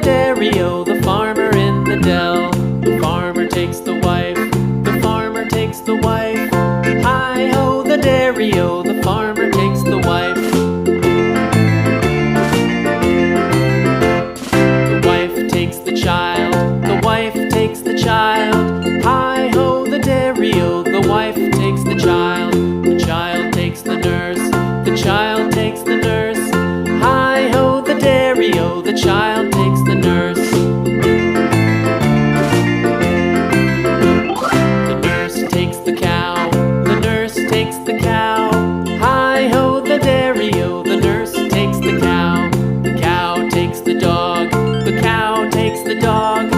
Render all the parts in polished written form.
dairy-o, the farmer in the dell. The farmer takes the wife, the farmer takes the wife. Hi-ho, the dairy-o, the farmer takes the wife. The wife takes the child, the wife takes the child. Hi-ho, the dairy-o, the wife takes the child. The child takes the nurse, the child takes the nurse. Hi-ho, the dairy-o, the child takes the nurse. The nurse takes the cow, the nurse takes the cow. Hi-ho, the dairy-o, the nurse takes the cow. The cow takes the dog, the cow takes the dog.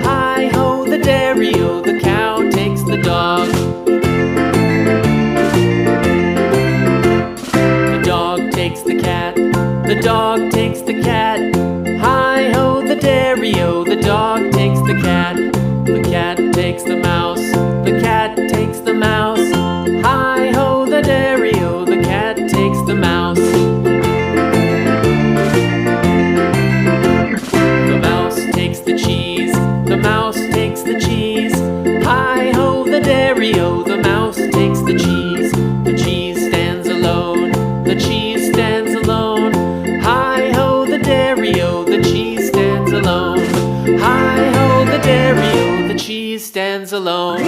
Hi-ho, the dairy-o, the cow takes the dog. The dog takes the cat, the dog takes the cat. Hi-ho, the dairy-o, the dog takes the cat. The cat takes the mouse, the cat takes the mouse. Hi-ho, the dairy-o, the cat takes the mouse. The mouse takes the cheese, the mouse takes the cheese. Hi-ho, the dairy-o, the mouse takes the cheese. The cheese stands alone, the cheese stands alone. Hi-ho, the dairy-o, the cheese stands alone. Hi-ho, the dairy-o, the cheese stands alone.